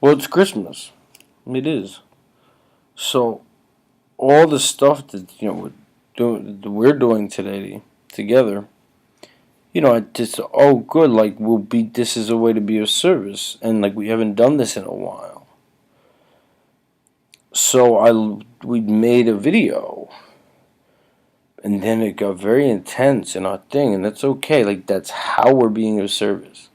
Well, it's Christmas. It is. So all the stuff that we're doing today together. It's just good. Like we'll be. This is a way to be of service, and like we haven't done this in a while. So we made a video, and then it got very intense in our thing, and that's okay. Like that's how we're being of service,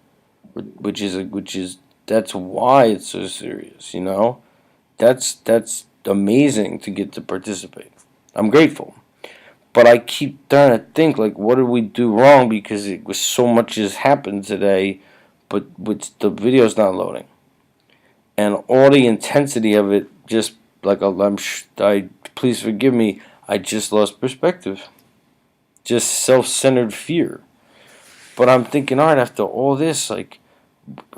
which is that's why it's so serious. That's amazing to get to participate. I'm grateful. But I keep trying to think, like, what did we do wrong? Because it was so much has happened today, but the video's not loading, and all the intensity of it just like please forgive me. I just lost perspective, just self-centered fear. But I'm thinking, all right, after all this, like,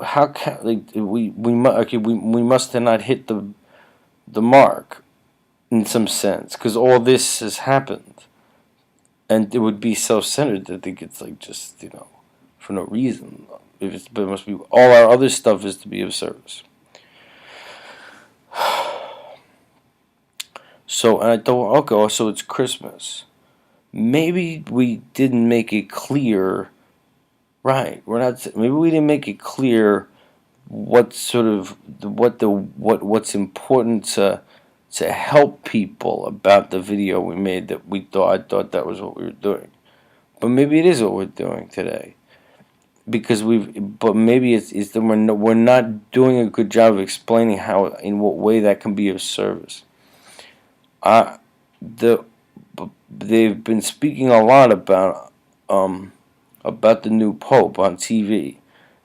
how can we must have not hit the mark in some sense because all this has happened. And it would be self-centered. I think it's like just for no reason. But it must be all our other stuff is to be of service. So and I thought, okay, so it's Christmas. Maybe we didn't make it clear. Right, we're not. Maybe we didn't make it clear what sort of what's important to help people about the video we made that I thought that was what we were doing. But maybe it is what we're doing today. But maybe it's that we're not doing a good job of explaining how, in what way that can be of service. They've been speaking a lot about the new Pope on TV.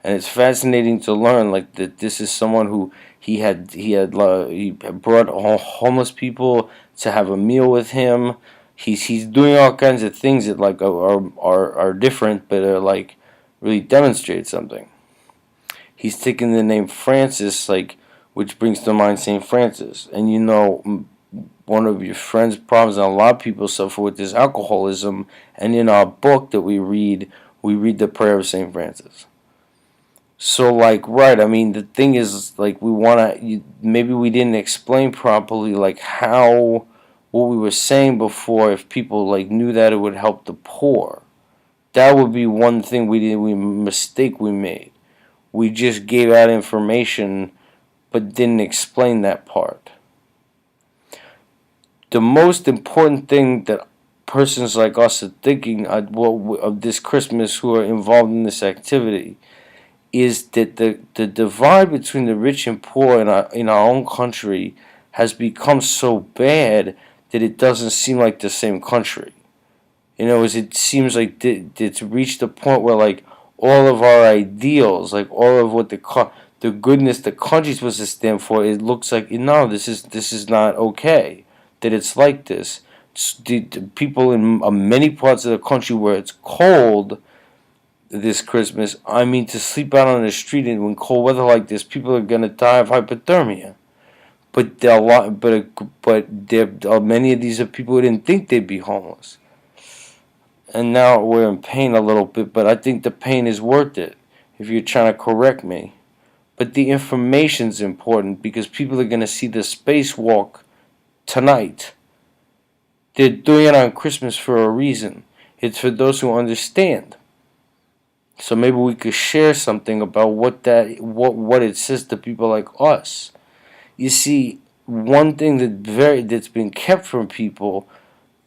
And it's fascinating to learn like that this is someone who he brought homeless people to have a meal with him. He's doing all kinds of things that like are different, but are like really demonstrate something. He's taken the name Francis, like, which brings to mind Saint Francis, and one of your friend's problems, and a lot of people suffer with this alcoholism. And in our book that we read the prayer of Saint Francis. So, like, right, I mean, the thing is, like, maybe we didn't explain properly, like, what we were saying before, if people, like, knew that it would help the poor. That would be one thing mistake we made. We just gave out information, but didn't explain that part. The most important thing that persons like us are thinking of this Christmas who are involved in this activity is that the divide between the rich and poor in our own country has become so bad that it doesn't seem like the same country. It seems like it's reached a point where like all of our ideals, like all of what the goodness the country's supposed to stand for, it looks like no, this is not okay. That it's like this. The people in many parts of the country where it's cold this Christmas, I mean, to sleep out on the street in cold weather like this, people are gonna die of hypothermia. But many of these are people who didn't think they'd be homeless, and now we're in pain a little bit. But I think the pain is worth it if you're trying to correct me. But the information's important because people are gonna see the spacewalk tonight. They're doing it on Christmas for a reason. It's for those who understand. So maybe we could share something about what it says to people like us. You see, one thing that's been kept from people,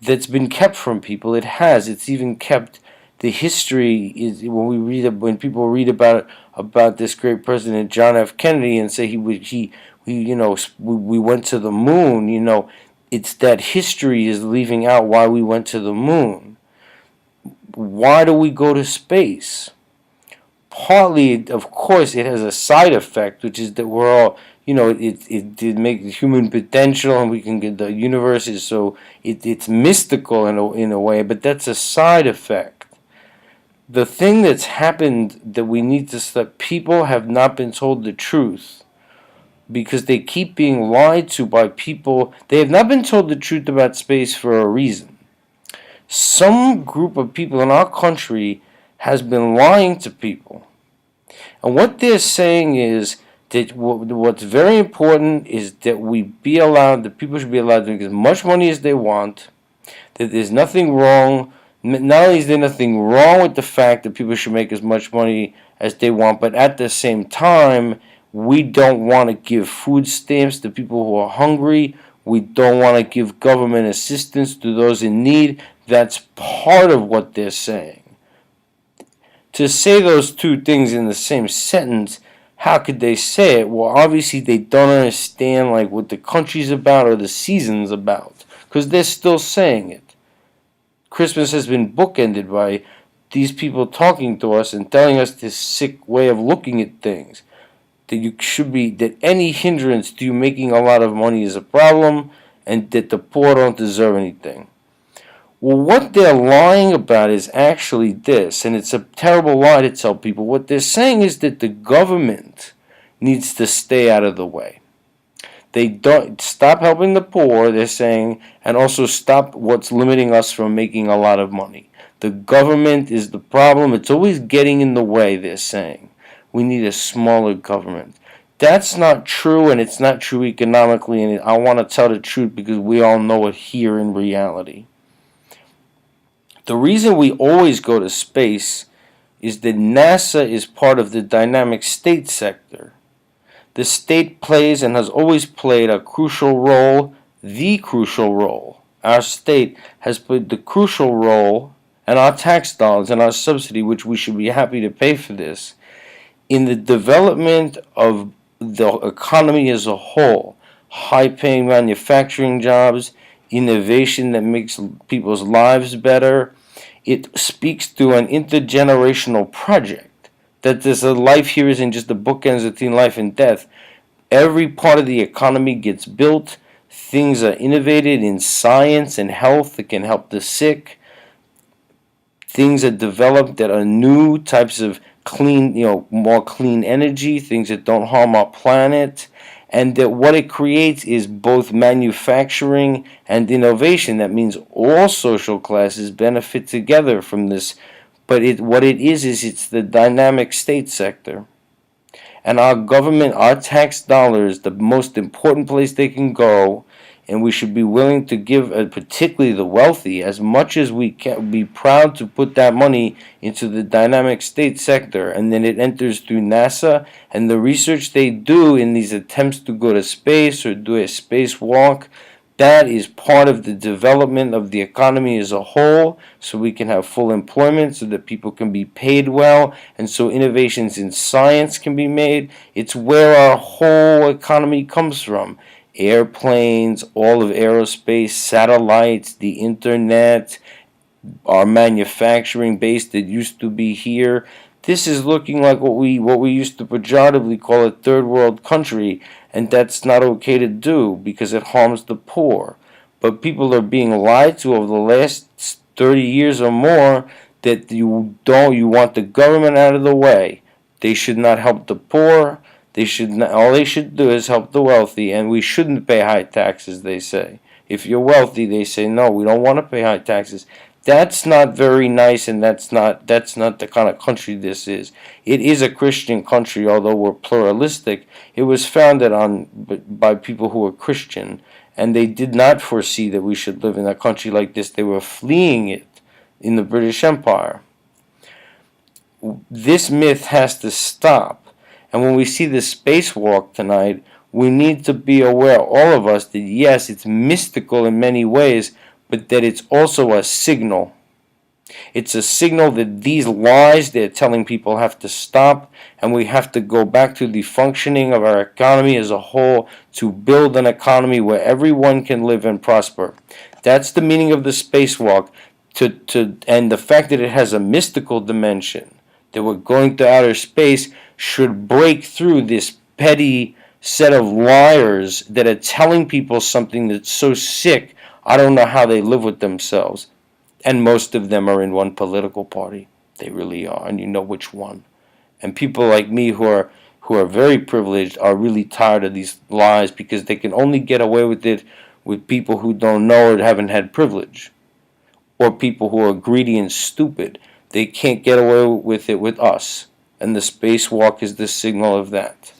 it has. It's even kept the history. Is when people read about this great president John F. Kennedy and say we went to the moon. It's that history is leaving out why we went to the moon. Why do we go to space? Partly, of course, it has a side effect, which is that we're all, it makes human potential, and we can get the universe is so it's mystical in a way, but that's a side effect. The thing that's happened that we need to stop, people have not been told the truth because they keep being lied to by people. They have not been told the truth about space for a reason. Some group of people in our country has been lying to people. And what they're saying is That what's very important is that the people should be allowed to make as much money as they want. That there's nothing wrong. Not only is there nothing wrong with the fact that people should make as much money as they want, but at the same time, we don't want to give food stamps to people who are hungry. We don't want to give government assistance to those in need. That's part of what they're saying. To say those two things in the same sentence, how could they say it? Well, obviously they don't understand like what the country's about or the season's about, because they're still saying it. Christmas has been bookended by these people talking to us and telling us this sick way of looking at things. That any hindrance to you making a lot of money is a problem, and that the poor don't deserve anything. Well, what they're lying about is actually this, and it's a terrible lie to tell people. What they're saying is that the government needs to stay out of the way. They don't stop helping the poor, they're saying, and also stop what's limiting us from making a lot of money. The government is the problem. It's always getting in the way, they're saying. We need a smaller government. That's not true, and it's not true economically, and I want to tell the truth because we all know it here in reality. The reason we always go to space is that NASA is part of the dynamic state sector. The state plays and has always played a crucial role, the crucial role. Our state has played the crucial role, and our tax dollars and our subsidy, which we should be happy to pay for this, in the development of the economy as a whole. High-paying manufacturing jobs, innovation that makes people's lives better. It speaks to an intergenerational project. That there's a life here isn't just the bookends between life and death. Every part of the economy gets built. Things are innovated in science and health that can help the sick. Things are developed that are new types of clean, more clean energy, things that don't harm our planet, and that what it creates is both manufacturing and innovation. That means all social classes benefit together from this. But what it is it's the dynamic state sector. And our government, our tax dollars, the most important place they can go, and we should be willing to give, particularly the wealthy, as much as we can, be proud to put that money into the dynamic state sector, and then it enters through NASA, and the research they do in these attempts to go to space or do a spacewalk, that is part of the development of the economy as a whole, so we can have full employment, so that people can be paid well, and so innovations in science can be made. It's where our whole economy comes from. Airplanes, all of aerospace, satellites, the internet, our manufacturing base that used to be here. This is looking like what we used to pejoratively call a third world country, and that's not okay to do because it harms the poor. But people are being lied to over the last 30 years or more that you want the government out of the way. They should not help the poor. All they should do is help the wealthy, and we shouldn't pay high taxes, they say. If you're wealthy, they say, no, we don't want to pay high taxes. That's not very nice, and that's not the kind of country this is. It is a Christian country, although we're pluralistic. It was founded by people who were Christian, and they did not foresee that we should live in a country like this. They were fleeing it in the British Empire. This myth has to stop. And when we see the spacewalk tonight, we need to be aware, all of us, that yes, it's mystical in many ways, but that it's also a signal. It's a signal that these lies they're telling people have to stop, and we have to go back to the functioning of our economy as a whole to build an economy where everyone can live and prosper. That's the meaning of the spacewalk, and the fact that it has a mystical dimension, that we're going to outer space, should break through this petty set of liars that are telling people something that's so sick, I don't know how they live with themselves. And most of them are in one political party. They really are, and you know which one. And people like me who are very privileged are really tired of these lies because they can only get away with it with people who don't know or haven't had privilege, or people who are greedy and stupid. They can't get away with it with us. And the spacewalk is the signal of that.